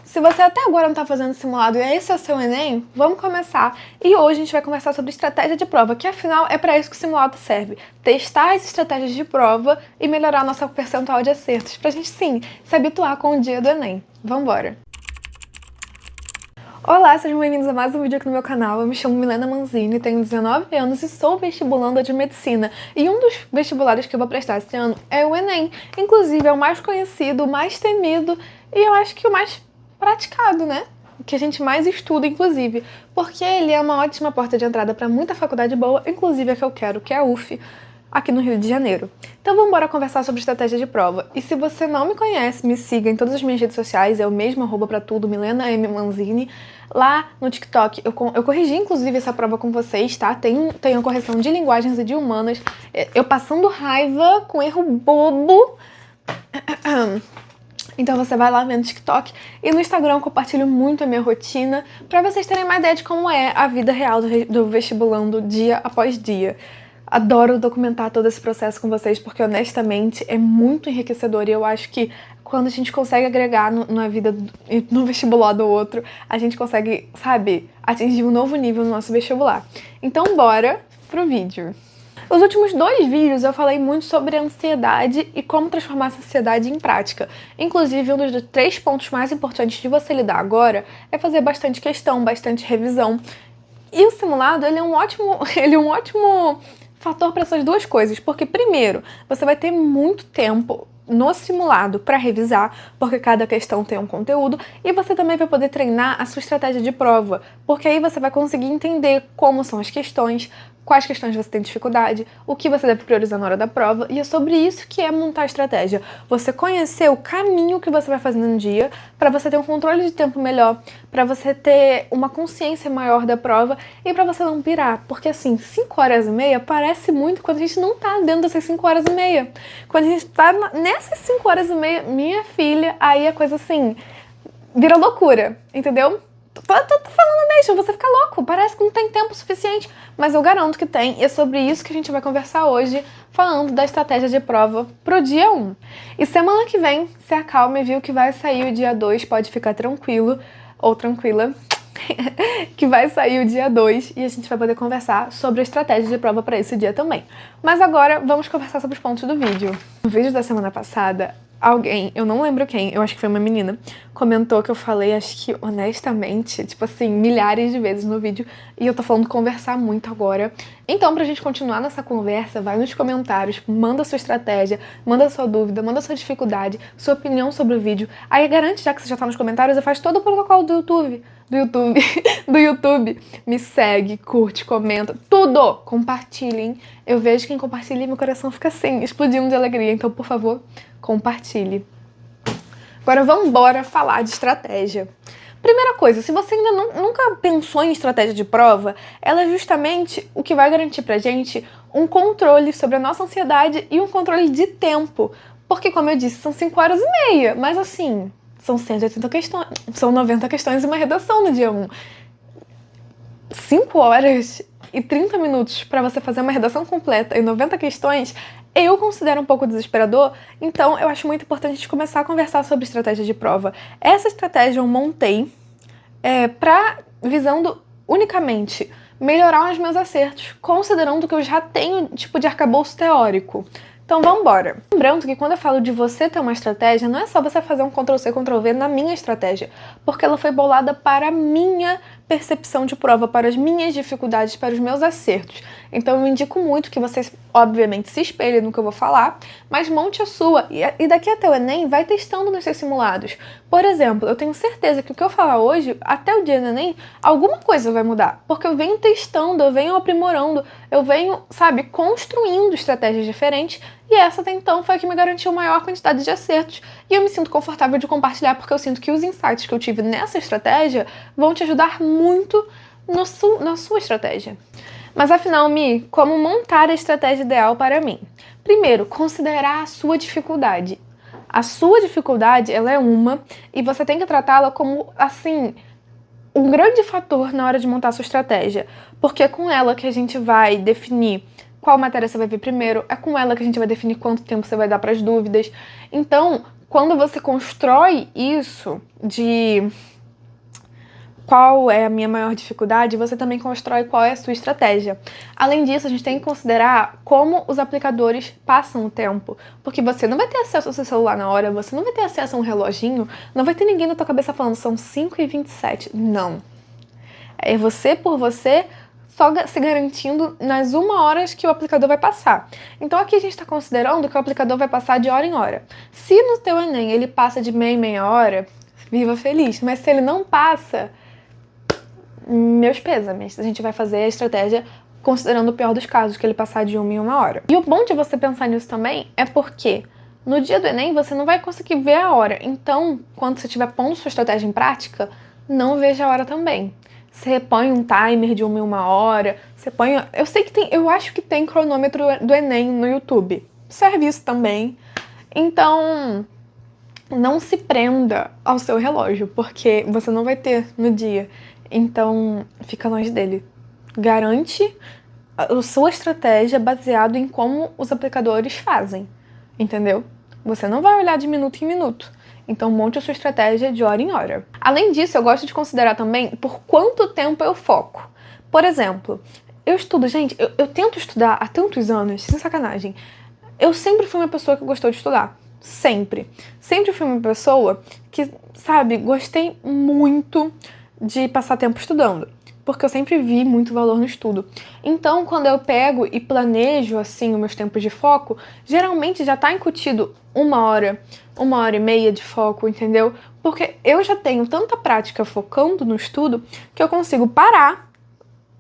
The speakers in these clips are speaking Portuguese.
Se você até agora não está fazendo simulado e esse é o seu Enem, vamos começar. E hoje a gente vai conversar sobre estratégia de prova, que afinal é para isso que o simulado serve. Testar as estratégias de prova e melhorar a nossa percentual de acertos, pra gente sim se habituar com o dia do Enem. Vambora! Olá, sejam bem-vindos a mais um vídeo aqui no meu canal. Eu me chamo Milena Manzini, tenho 19 anos e sou vestibulanda de medicina. E um dos vestibulares que eu vou prestar esse ano é o Enem. Inclusive é o mais conhecido, o mais temido e eu acho que o mais praticado, né? Que a gente mais estuda, inclusive, porque ele é uma ótima porta de entrada para muita faculdade boa, inclusive a que eu quero, que é a UF, aqui no Rio de Janeiro. Então vamos embora conversar sobre estratégia de prova. E se você não me conhece, me siga em todas as minhas redes sociais, é o mesmo @ pra tudo, Milena M. Manzini. Lá no TikTok, eu corrigi inclusive essa prova com vocês, tá? Tem a correção de linguagens e de humanas, eu passando raiva com erro bobo. Então você vai lá ver no TikTok e no Instagram eu compartilho muito a minha rotina pra vocês terem uma ideia de como é a vida real do vestibulando dia após dia. Adoro documentar todo esse processo com vocês porque honestamente é muito enriquecedor e eu acho que quando a gente consegue agregar na vida, no vestibular do outro, a gente consegue, sabe, atingir um novo nível no nosso vestibular. Então bora pro vídeo. Nos últimos 2 vídeos eu falei muito sobre a ansiedade e como transformar essa ansiedade em prática. Inclusive, um dos 3 pontos mais importantes de você lidar agora é fazer bastante questão, bastante revisão. E o simulado, ele é um ótimo fator para essas 2 coisas, porque primeiro, você vai ter muito tempo no simulado para revisar, porque cada questão tem um conteúdo, e você também vai poder treinar a sua estratégia de prova, porque aí você vai conseguir entender como são as questões, quais questões você tem dificuldade, o que você deve priorizar na hora da prova, e é sobre isso que é montar a estratégia. Você conhecer o caminho que você vai fazendo no dia, para você ter um controle de tempo melhor, para você ter uma consciência maior da prova e para você não pirar, porque assim, 5h30 parece muito quando a gente não tá dentro dessas 5h30. Quando a gente tá nessas 5h30, minha filha, aí a coisa assim, vira loucura, entendeu? Tô falando mesmo, você fica louco, parece que não tem tempo suficiente, mas eu garanto que tem, e é sobre isso que a gente vai conversar hoje, falando da estratégia de prova pro dia 1. E semana que vem, se acalme, viu que vai sair o dia 2, pode ficar tranquilo, ou tranquila, que vai sair o dia 2 e a gente vai poder conversar sobre a estratégia de prova para esse dia também. Mas agora, vamos conversar sobre os pontos do vídeo. No vídeo da semana passada, alguém, eu não lembro quem, eu acho que foi uma menina, comentou que eu falei, acho que honestamente, tipo assim, milhares de vezes no vídeo, e eu tô falando conversar muito agora. Então, pra gente continuar nessa conversa, vai nos comentários, manda sua estratégia, manda sua dúvida, manda sua dificuldade, sua opinião sobre o vídeo. Aí garante, já que você já tá nos comentários, eu faço todo o protocolo do YouTube. Me segue, curte, comenta, tudo! Compartilhem. Eu vejo quem compartilha e meu coração fica assim, explodindo de alegria. Então, por favor, compartilhe. Agora vamos embora falar de estratégia. Primeira coisa, se você ainda nunca pensou em estratégia de prova, ela é justamente o que vai garantir pra gente um controle sobre a nossa ansiedade e um controle de tempo. Porque, como eu disse, são 5h30, mas assim, são 180 questões, são 90 questões e uma redação no dia 1. 5h30 para você fazer uma redação completa e 90 questões, eu considero um pouco desesperador, então eu acho muito importante a gente começar a conversar sobre estratégia de prova. Essa estratégia eu montei visando unicamente melhorar os meus acertos, considerando que eu já tenho tipo de arcabouço teórico. Então vamos embora. Lembrando que quando eu falo de você ter uma estratégia, não é só você fazer um Ctrl+C, Ctrl+V na minha estratégia, porque ela foi bolada para a minha percepção de prova, para as minhas dificuldades, para os meus acertos. Então eu indico muito que vocês, obviamente, se espelhem no que eu vou falar, mas monte a sua, e daqui até o Enem vai testando nos seus simulados. Por exemplo, eu tenho certeza que o que eu falar hoje, até o dia do Enem, alguma coisa vai mudar, porque eu venho testando, eu venho aprimorando, eu venho, sabe, construindo estratégias diferentes, e essa até então foi a que me garantiu maior quantidade de acertos. E eu me sinto confortável de compartilhar porque eu sinto que os insights que eu tive nessa estratégia vão te ajudar muito na sua estratégia. Mas afinal, Mi, como montar a estratégia ideal para mim? Primeiro, considerar a sua dificuldade. A sua dificuldade, ela é uma, e você tem que tratá-la como, assim, um grande fator na hora de montar a sua estratégia. Porque é com ela que a gente vai definir qual matéria você vai ver primeiro, é com ela que a gente vai definir quanto tempo você vai dar para as dúvidas. Então, quando você constrói isso de qual é a minha maior dificuldade, você também constrói qual é a sua estratégia. Além disso, a gente tem que considerar como os aplicadores passam o tempo. Porque você não vai ter acesso ao seu celular na hora, você não vai ter acesso a um reloginho, não vai ter ninguém na tua cabeça falando, são 5h27. Não. É você por você, só se garantindo nas 1 hora que o aplicador vai passar. Então aqui a gente está considerando que o aplicador vai passar de hora em hora. Se no teu Enem ele passa de meia em meia hora, viva feliz. Mas se ele não passa, meus pêsames. A gente vai fazer a estratégia considerando o pior dos casos, que ele passar de 1 em 1 hora. E o bom de você pensar nisso também é porque no dia do Enem você não vai conseguir ver a hora. Então, quando você estiver pondo sua estratégia em prática, não veja a hora também. Você põe um timer de 1 em 1 hora, você põe... Eu sei que tem... Eu acho que tem cronômetro do Enem no YouTube. Serve isso também. Então, não se prenda ao seu relógio, porque você não vai ter no dia. Então, fica longe dele. Garante a sua estratégia baseado em como os aplicadores fazem, entendeu? Você não vai olhar de minuto em minuto. Então, monte a sua estratégia de hora em hora. Além disso, eu gosto de considerar também por quanto tempo eu foco. Por exemplo, eu estudo, gente, eu tento estudar há tantos anos, sem sacanagem. Eu sempre fui uma pessoa que gostou de estudar. Sempre. Sempre fui uma pessoa que, sabe, gostei muito de passar tempo estudando, porque eu sempre vi muito valor no estudo. Então, quando eu pego e planejo, assim, os meus tempos de foco, geralmente já tá incutido 1 hora, 1h30 de foco, entendeu? Porque eu já tenho tanta prática focando no estudo que eu consigo parar,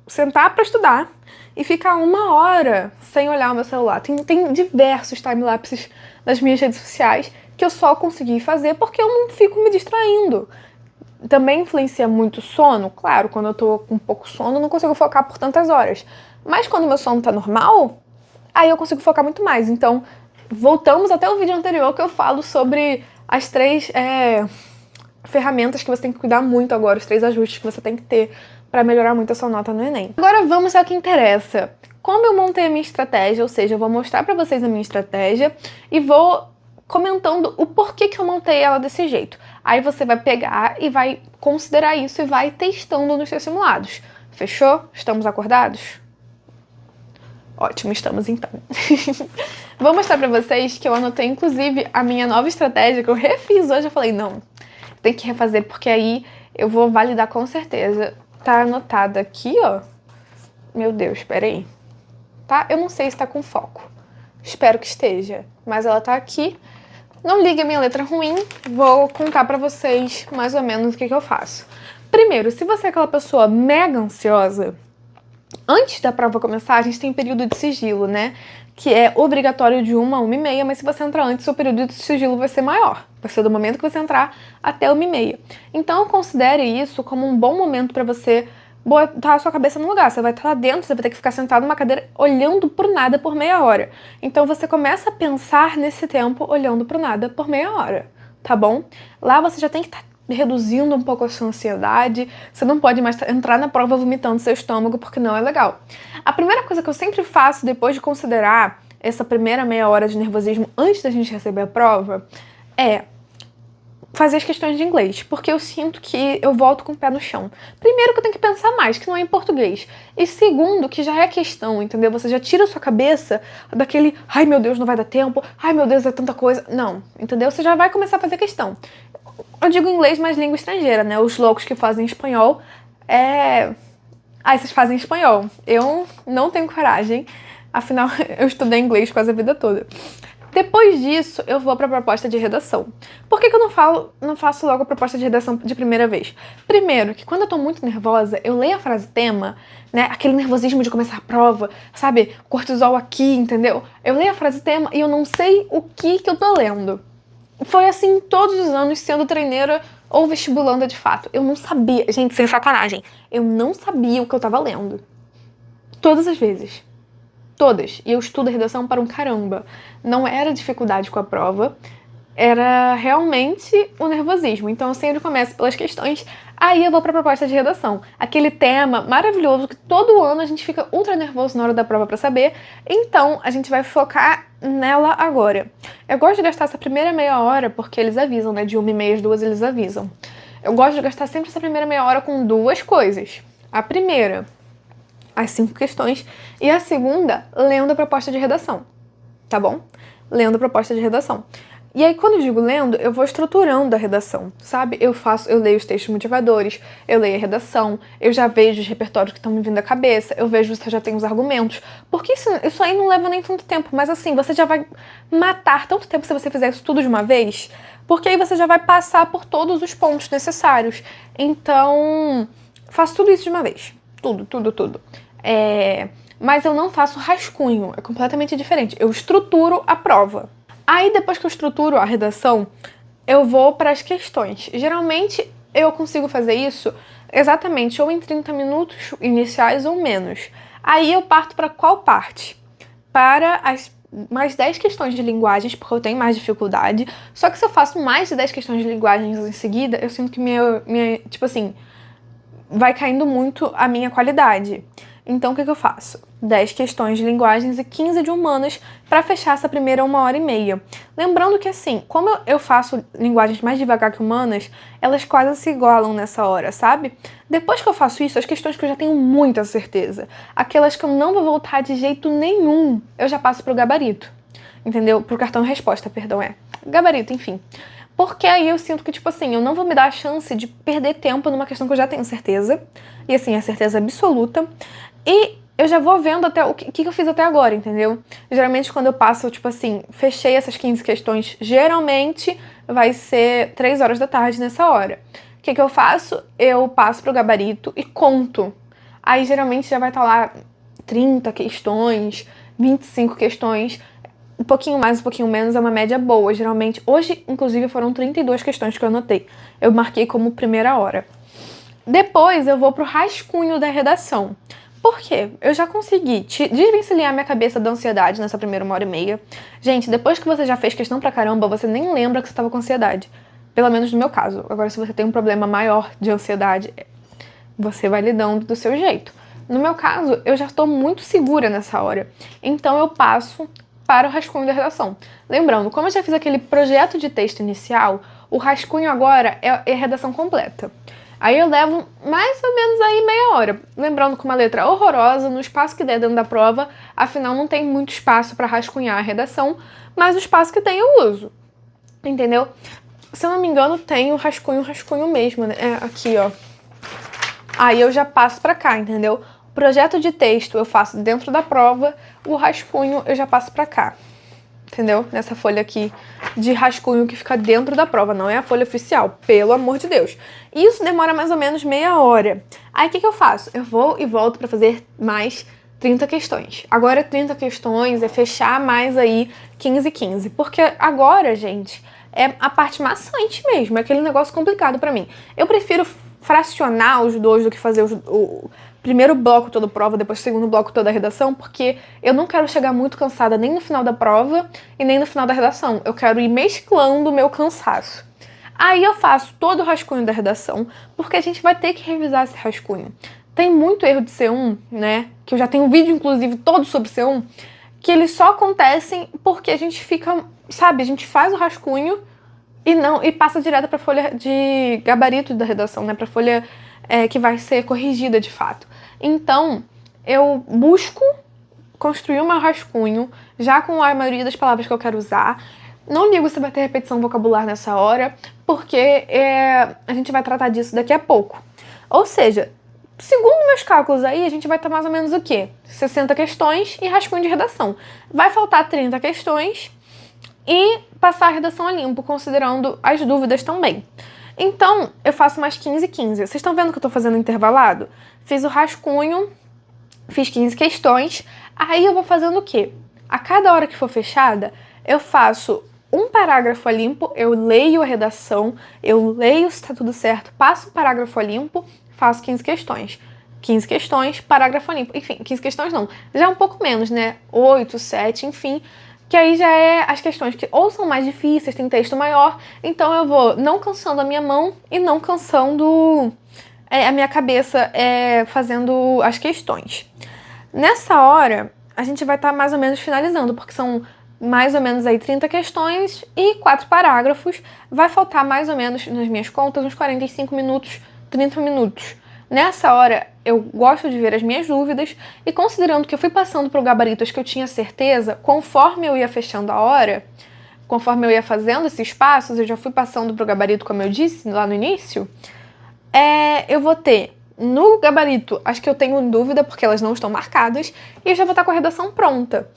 sentar pra estudar e ficar 1 hora sem olhar o meu celular. Tem diversos timelapses nas minhas redes sociais que eu só consegui fazer porque eu não fico me distraindo. Também influencia muito o sono. Claro, quando eu tô com pouco sono, eu não consigo focar por tantas horas. Mas quando meu sono tá normal, aí eu consigo focar muito mais. Então, voltamos até o vídeo anterior que eu falo sobre as 3 ferramentas que você tem que cuidar muito agora, os 3 ajustes que você tem que ter para melhorar muito a sua nota no Enem. Agora vamos ao que interessa. Como eu montei a minha estratégia, ou seja, eu vou mostrar para vocês a minha estratégia e vou comentando o porquê que eu montei ela desse jeito. Aí você vai pegar e vai considerar isso e vai testando nos seus simulados. Fechou? Estamos acordados? Ótimo, estamos então. Vou mostrar pra vocês que eu anotei, inclusive, a minha nova estratégia, que eu refiz hoje. Eu falei, não, tem que refazer, porque aí eu vou validar com certeza. Tá anotada aqui, ó. Meu Deus, peraí. Tá? Eu não sei se tá com foco. Espero que esteja, mas ela tá aqui. Não ligue a minha letra ruim, vou contar pra vocês mais ou menos o que eu faço. Primeiro, se você é aquela pessoa mega ansiosa, antes da prova começar, a gente tem período de sigilo, né? Que é obrigatório de 1 a 1h30, mas se você entrar antes, o período de sigilo vai ser maior. Vai ser do momento que você entrar até 1h30. Então, considere isso como um bom momento pra você botar a sua cabeça no lugar. Você vai estar lá dentro, você vai ter que ficar sentado numa cadeira olhando pro nada por meia hora. Então você começa a pensar nesse tempo olhando pro nada por meia hora, tá bom? Lá você já tem que estar reduzindo um pouco a sua ansiedade. Você não pode mais entrar na prova vomitando seu estômago, porque não é legal. A primeira coisa que eu sempre faço depois de considerar essa primeira meia hora de nervosismo antes da gente receber a prova é fazer as questões de inglês, porque eu sinto que eu volto com o pé no chão. Primeiro que eu tenho que pensar mais, que não é em português. E segundo, que já é questão, entendeu? Você já tira a sua cabeça daquele, ai meu Deus, não vai dar tempo, ai meu Deus, é tanta coisa. Não, entendeu? Você já vai começar a fazer questão. Eu digo inglês, mas língua estrangeira, né? Os loucos que fazem espanhol vocês fazem espanhol. Eu não tenho coragem, afinal eu estudei inglês quase a vida toda. Depois disso, eu vou para a proposta de redação. Por que eu não faço logo a proposta de redação de primeira vez? Primeiro, que quando eu tô muito nervosa, eu leio a frase tema, né? Aquele nervosismo de começar a prova, sabe? Cortisol aqui, entendeu? Eu leio a frase tema e eu não sei o que eu tô lendo. Foi assim todos os anos, sendo treineira ou vestibulanda de fato. Eu não sabia, gente, sem sacanagem, eu não sabia o que eu tava lendo. Todas as vezes. Todas. E eu estudo redação para um caramba. Não era dificuldade com a prova. era realmente o nervosismo. Então eu sempre começo pelas questões, aí eu vou pra proposta de redação. Aquele tema maravilhoso que todo ano a gente fica ultra nervoso na hora da prova pra saber, então a gente vai focar nela agora. Eu gosto de gastar essa primeira meia hora, porque eles avisam, né, de 1h30 às 2 eles avisam. Eu gosto de gastar sempre essa primeira meia hora com duas coisas. A primeira, as 5 questões, e a segunda, lendo a proposta de redação, tá bom? Lendo a proposta de redação. E aí, quando eu digo lendo, eu vou estruturando a redação, sabe? Eu leio os textos motivadores, eu leio a redação, eu já vejo os repertórios que estão me vindo à cabeça, eu vejo se eu já tenho os argumentos. Porque isso aí não leva nem tanto tempo, mas assim, você já vai matar tanto tempo se você fizer isso tudo de uma vez, porque aí você já vai passar por todos os pontos necessários. Então, faço tudo isso de uma vez. Tudo. Mas eu não faço rascunho, é completamente diferente. Eu estruturo a prova. Aí, depois que eu estruturo a redação, eu vou para as questões. Geralmente, eu consigo fazer isso exatamente ou em 30 minutos iniciais ou menos. Aí, eu parto para qual parte? Para as mais 10 questões de linguagens, porque eu tenho mais dificuldade. Só que se eu faço mais de 10 questões de linguagens em seguida, eu sinto que tipo assim, vai caindo muito a minha qualidade. Então, o que eu faço? 10 questões de linguagens e 15 de humanas para fechar essa primeira 1h30. Lembrando que, assim, como eu faço linguagens mais devagar que humanas, elas quase se igualam nessa hora, sabe? Depois que eu faço isso, as questões que eu já tenho muita certeza, aquelas que eu não vou voltar de jeito nenhum, eu já passo pro gabarito, entendeu? Pro cartão de resposta, perdão, gabarito, enfim. Porque aí eu sinto que, tipo assim, eu não vou me dar a chance de perder tempo numa questão que eu já tenho certeza. E assim, a certeza absoluta. E eu já vou vendo até o que eu fiz até agora, entendeu? Geralmente quando eu passo, tipo assim, fechei essas 15 questões, geralmente vai ser 3 horas da tarde nessa hora. O que eu faço? Eu passo pro gabarito e conto. Aí geralmente já vai estar lá 30 questões, 25 questões. Um pouquinho mais, um pouquinho menos, é uma média boa. Geralmente, hoje, inclusive, foram 32 questões que eu anotei. Eu marquei como primeira hora. Depois, eu vou pro rascunho da redação. Por quê? Eu já consegui desvencilhar minha cabeça da ansiedade nessa primeira 1h30. Gente, depois que você já fez questão pra caramba, você nem lembra que você tava com ansiedade. Pelo menos no meu caso. Agora, se você tem um problema maior de ansiedade, você vai lidando do seu jeito. No meu caso, eu já estou muito segura nessa hora. Então, eu passo para o rascunho da redação. Lembrando, como eu já fiz aquele projeto de texto inicial, o rascunho agora é a redação completa. Aí eu levo mais ou menos aí meia hora. Lembrando, com uma letra horrorosa, no espaço que der dentro da prova, afinal não tem muito espaço para rascunhar a redação, mas o espaço que tem eu uso. Entendeu? Se eu não me engano, tem o rascunho mesmo, né? Aqui, ó. Aí eu já passo para cá, entendeu? Projeto de texto eu faço dentro da prova, o rascunho eu já passo pra cá, entendeu? Nessa folha aqui de rascunho que fica dentro da prova, não é a folha oficial, pelo amor de Deus. Isso demora mais ou menos meia hora. Aí o que eu faço? Eu vou e volto pra fazer mais 30 questões. Agora 30 questões é fechar mais aí 15, porque agora, gente, é a parte maçante mesmo, é aquele negócio complicado pra mim. Eu prefiro fracionar os dois do que fazer o primeiro bloco toda a prova, depois o segundo bloco toda a redação, porque eu não quero chegar muito cansada nem no final da prova e nem no final da redação. Eu quero ir mesclando o meu cansaço. Aí eu faço todo o rascunho da redação, porque a gente vai ter que revisar esse rascunho. Tem muito erro de C1, né? Que eu já tenho um vídeo, inclusive, todo sobre C1, que eles só acontecem porque a gente fica, sabe, a gente faz o rascunho e passa direto para a folha de gabarito da redação, né? Para a folha que vai ser corrigida de fato. Então, eu busco construir o meu rascunho, já com a maioria das palavras que eu quero usar. Não ligo se vai ter repetição vocabular nessa hora, porque a gente vai tratar disso daqui a pouco. Ou seja, segundo meus cálculos aí, a gente vai ter mais ou menos o quê? 60 questões e rascunho de redação. Vai faltar 30 questões e passar a redação a limpo, considerando as dúvidas também. Então, eu faço mais 15. Vocês estão vendo que eu tô fazendo intervalado? Fiz o rascunho, fiz 15 questões, aí eu vou fazendo o quê? A cada hora que for fechada, eu faço um parágrafo a limpo, eu leio a redação, eu leio se tá tudo certo, passo o parágrafo a limpo, faço 15 questões. 15 questões, parágrafo a limpo. Enfim, 15 questões não, já um pouco menos, né? 8, 7, enfim. que aí já é as questões que ou são mais difíceis, tem texto maior, então eu vou não cansando a minha mão e não cansando a minha cabeça fazendo as questões. Nessa hora, a gente vai estar mais ou menos finalizando, porque são mais ou menos aí 30 questões e 4 parágrafos. Vai faltar mais ou menos, nas minhas contas, uns 45 minutos, 30 minutos. Nessa hora, eu gosto de ver as minhas dúvidas e considerando que eu fui passando por gabaritos que eu tinha certeza, conforme eu ia fechando a hora, conforme eu ia fazendo esses passos, eu já fui passando pro gabarito, como eu disse lá no início, eu vou ter no gabarito as que eu tenho dúvida, porque elas não estão marcadas, e eu já vou estar com a redação pronta.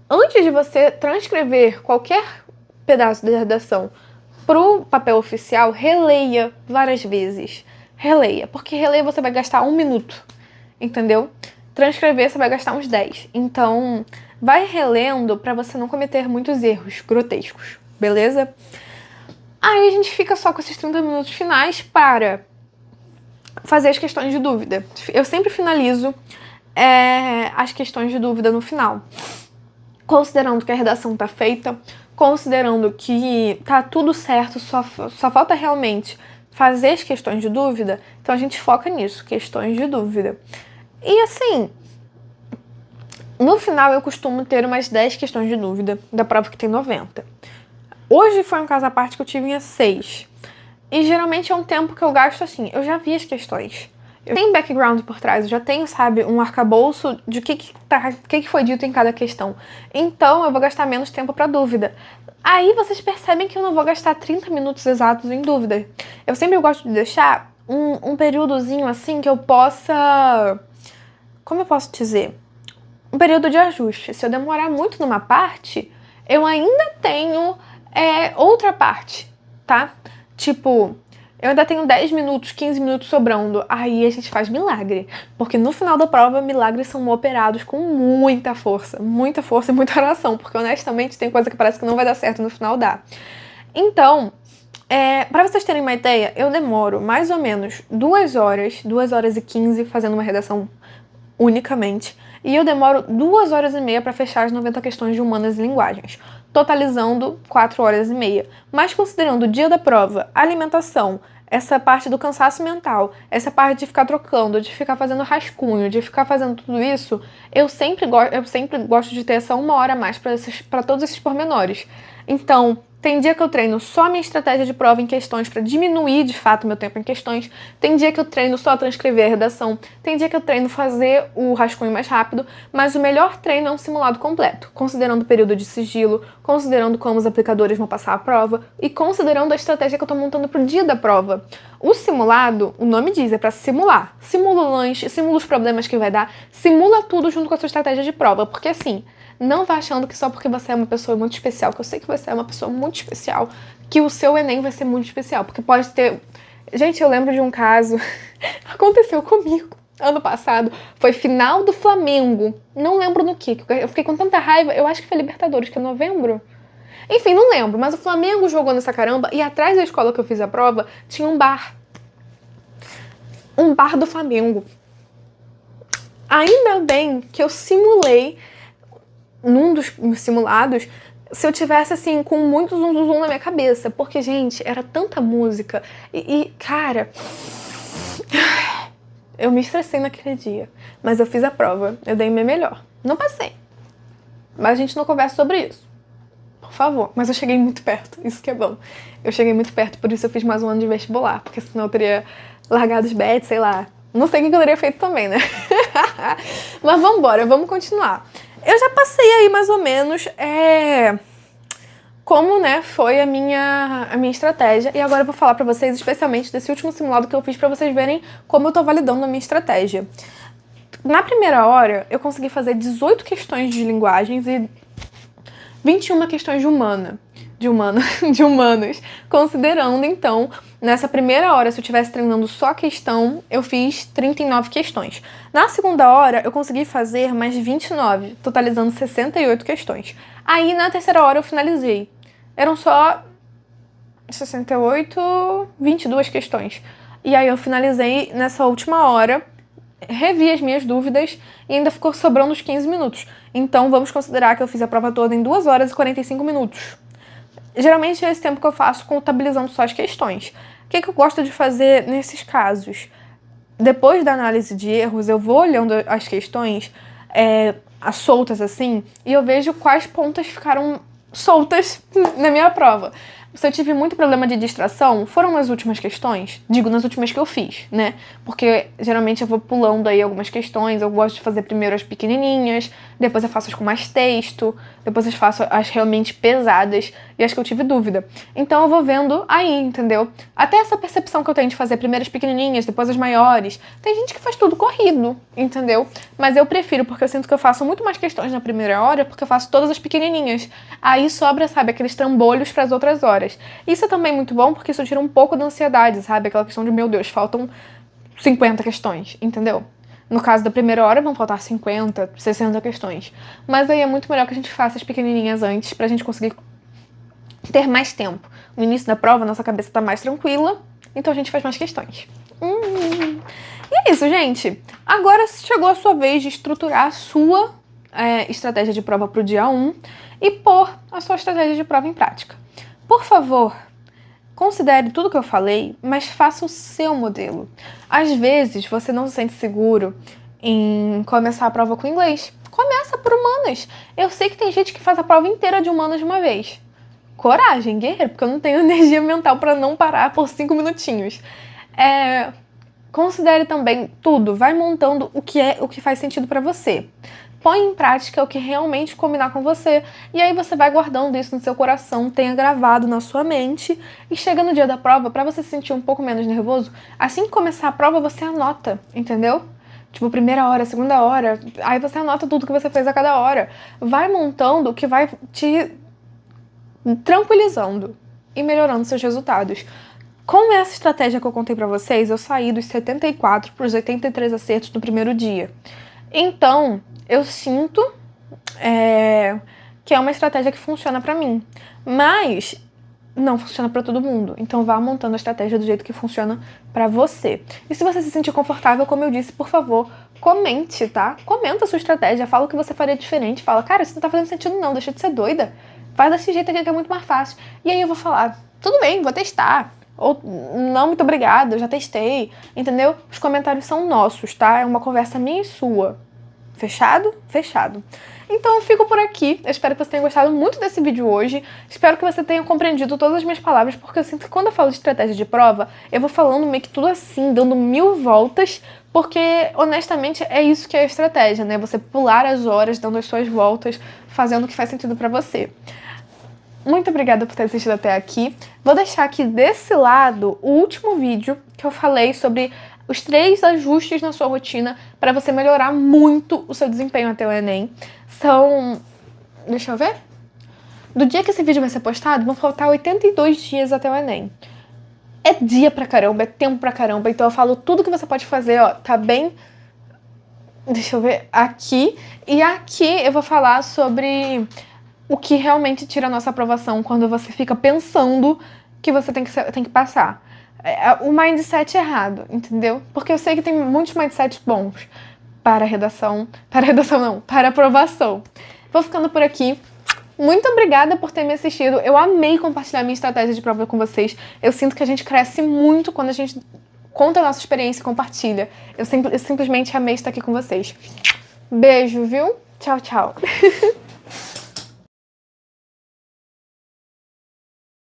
Antes de você transcrever qualquer pedaço da redação pro papel oficial, releia várias vezes. Releia, porque reler você vai gastar 1 minuto, entendeu? Transcrever você vai gastar uns 10. Então, vai relendo pra você não cometer muitos erros grotescos, beleza? Aí a gente fica só com esses 30 minutos finais para fazer as questões de dúvida. Eu sempre finalizo as questões de dúvida no final. Considerando que a redação tá feita, considerando que tá tudo certo, só falta realmente fazer as questões de dúvida, então a gente foca nisso, questões de dúvida. E assim, no final eu costumo ter umas 10 questões de dúvida da prova que tem 90. Hoje foi um caso à parte que eu tive 6. E geralmente é um tempo que eu gasto assim, eu já vi as questões. Eu tenho background por trás, eu já tenho, sabe, um arcabouço de o que foi dito em cada questão. Então eu vou gastar menos tempo pra dúvida. Aí vocês percebem que eu não vou gastar 30 minutos exatos em dúvida. Eu sempre gosto de deixar um períodozinho assim que eu possa... Como eu posso dizer? Um período de ajuste. Se eu demorar muito numa parte, eu ainda tenho outra parte, tá? Tipo, eu ainda tenho 10 minutos, 15 minutos sobrando. Aí a gente faz milagre. Porque no final da prova, milagres são operados com muita força e muita oração. Porque honestamente tem coisa que parece que não vai dar certo, no final dá. Então, pra vocês terem uma ideia, eu demoro mais ou menos 2 horas, 2 horas e 15 fazendo uma redação unicamente. E eu demoro 2 horas e meia pra fechar as 90 questões de humanas e linguagens, totalizando 4 horas e meia. Mas considerando o dia da prova, alimentação, essa parte do cansaço mental, essa parte de ficar trocando, de ficar fazendo rascunho, de ficar fazendo tudo isso, eu sempre gosto de ter essa 1 hora a mais pra todos esses pormenores. Então, tem dia que eu treino só a minha estratégia de prova em questões para diminuir, de fato, meu tempo em questões. Tem dia que eu treino só transcrever a redação. Tem dia que eu treino fazer o rascunho mais rápido. Mas o melhor treino é um simulado completo, considerando o período de sigilo, considerando como os aplicadores vão passar a prova e considerando a estratégia que eu tô montando pro dia da prova. O simulado, o nome diz, é para simular. Simula o lanche, simula os problemas que vai dar, simula tudo junto com a sua estratégia de prova. Porque assim... Não vá achando que só porque você é uma pessoa muito especial, que eu sei que você é uma pessoa muito especial, que o seu Enem vai ser muito especial. Porque pode ter... Gente, eu lembro de um caso... Aconteceu comigo ano passado. Foi final do Flamengo. Não lembro no que. Eu fiquei com tanta raiva. Eu acho que foi Libertadores, que é novembro. Enfim, não lembro. Mas o Flamengo jogou nessa caramba. E atrás da escola que eu fiz a prova, tinha um bar. Um bar do Flamengo. Ainda bem que eu simulei... Num dos simulados, se eu tivesse, assim, com muito zum na minha cabeça. Porque, gente, era tanta música. Cara... Eu me estressei naquele dia. Mas eu fiz a prova. Eu dei o meu melhor. Não passei. Mas a gente não conversa sobre isso. Por favor. Mas eu cheguei muito perto. Isso que é bom. Eu cheguei muito perto, por isso eu fiz mais um ano de vestibular. Porque senão eu teria largado os bets, sei lá. Não sei o que eu teria feito também, né? Mas vambora, vamos continuar. Eu já passei aí mais ou menos como, né, foi a minha estratégia. E agora eu vou falar pra vocês especialmente desse último simulado que eu fiz pra vocês verem como eu tô validando a minha estratégia. Na primeira hora, eu consegui fazer 18 questões de linguagens e 21 questões de humanos, considerando, então, nessa primeira hora, se eu estivesse treinando só questão, eu fiz 39 questões. Na segunda hora, eu consegui fazer mais 29, totalizando 68 questões. Aí, na terceira hora, eu finalizei. Eram só 68, 22 questões. E aí, eu finalizei nessa última hora, revi as minhas dúvidas e ainda ficou sobrando os 15 minutos. Então, vamos considerar que eu fiz a prova toda em 2 horas e 45 minutos. Geralmente é esse tempo que eu faço contabilizando só as questões. O que eu gosto de fazer nesses casos? Depois da análise de erros, eu vou olhando as questões as soltas assim, e eu vejo quais pontas ficaram soltas na minha prova. Se eu tive muito problema de distração, foram nas últimas questões, digo nas últimas que eu fiz, né? Porque geralmente eu vou pulando aí algumas questões, eu gosto de fazer primeiro as pequenininhas, depois eu faço as com mais texto, depois eu faço as realmente pesadas e as que eu tive dúvida. Então eu vou vendo aí, entendeu? Até essa percepção que eu tenho de fazer primeiro as pequenininhas, depois as maiores. Tem gente que faz tudo corrido, entendeu? Mas eu prefiro, porque eu sinto que eu faço muito mais questões na primeira hora, porque eu faço todas as pequenininhas. Aí sobra, sabe, aqueles trambolhos para as outras horas. Isso é também muito bom, porque isso tira um pouco da ansiedade, sabe? Aquela questão de, meu Deus, faltam 50 questões, entendeu? No caso da primeira hora, vão faltar 50, 60 questões. Mas aí é muito melhor que a gente faça as pequenininhas antes, pra gente conseguir ter mais tempo. No início da prova, nossa cabeça tá mais tranquila, então a gente faz mais questões. E é isso, gente. Agora chegou a sua vez de estruturar a sua estratégia de prova pro dia 1 e pôr a sua estratégia de prova em prática. Por favor, considere tudo que eu falei, mas faça o seu modelo. Às vezes, você não se sente seguro em começar a prova com inglês. Começa por humanas. Eu sei que tem gente que faz a prova inteira de humanas de uma vez. Coragem, guerreiro, porque eu não tenho energia mental para não parar por 5 minutinhos. Considere também tudo. Vai montando o que faz sentido para você. Põe em prática o que realmente combinar com você, e aí você vai guardando isso no seu coração, tenha gravado na sua mente, e chega no dia da prova, pra você se sentir um pouco menos nervoso, assim que começar a prova, você anota, entendeu? Tipo, primeira hora, segunda hora, aí você anota tudo que você fez a cada hora. Vai montando o que vai te tranquilizando e melhorando seus resultados. Com essa estratégia que eu contei pra vocês, eu saí dos 74 pros 83 acertos no primeiro dia. Então, eu sinto que é uma estratégia que funciona pra mim, mas não funciona pra todo mundo. Então vá montando a estratégia do jeito que funciona pra você. E se você se sentir confortável, como eu disse, por favor, comente, tá? Comenta a sua estratégia, fala o que você faria diferente, fala, cara, isso não tá fazendo sentido não, deixa de ser doida. Faz desse jeito aqui que é muito mais fácil. E aí eu vou falar, tudo bem, vou testar. Ou, não, muito obrigada, eu já testei, entendeu? Os comentários são nossos, tá? É uma conversa minha e sua. Fechado? Fechado. Então eu fico por aqui, eu espero que você tenha gostado muito desse vídeo hoje, espero que você tenha compreendido todas as minhas palavras, porque eu sinto que quando eu falo de estratégia de prova, eu vou falando meio que tudo assim, dando 1000 voltas, porque honestamente é isso que é a estratégia, né? Você pular as horas, dando as suas voltas, fazendo o que faz sentido pra você. Muito obrigada por ter assistido até aqui. Vou deixar aqui desse lado o último vídeo que eu falei sobre os 3 ajustes na sua rotina para você melhorar muito o seu desempenho até o Enem. São... deixa eu ver? Do dia que esse vídeo vai ser postado, vão faltar 82 dias até o Enem. É dia pra caramba, é tempo pra caramba, então eu falo tudo que você pode fazer, ó, tá bem... Deixa eu ver, aqui. E aqui eu vou falar sobre o que realmente tira a nossa aprovação quando você fica pensando que você tem que passar. O mindset errado, entendeu? Porque eu sei que tem muitos mindsets bons para redação... para redação não, para aprovação. Vou ficando por aqui. Muito obrigada por ter me assistido. Eu amei compartilhar minha estratégia de prova com vocês. Eu sinto que a gente cresce muito quando a gente conta a nossa experiência e compartilha. Eu simplesmente amei estar aqui com vocês. Beijo, viu? Tchau, tchau.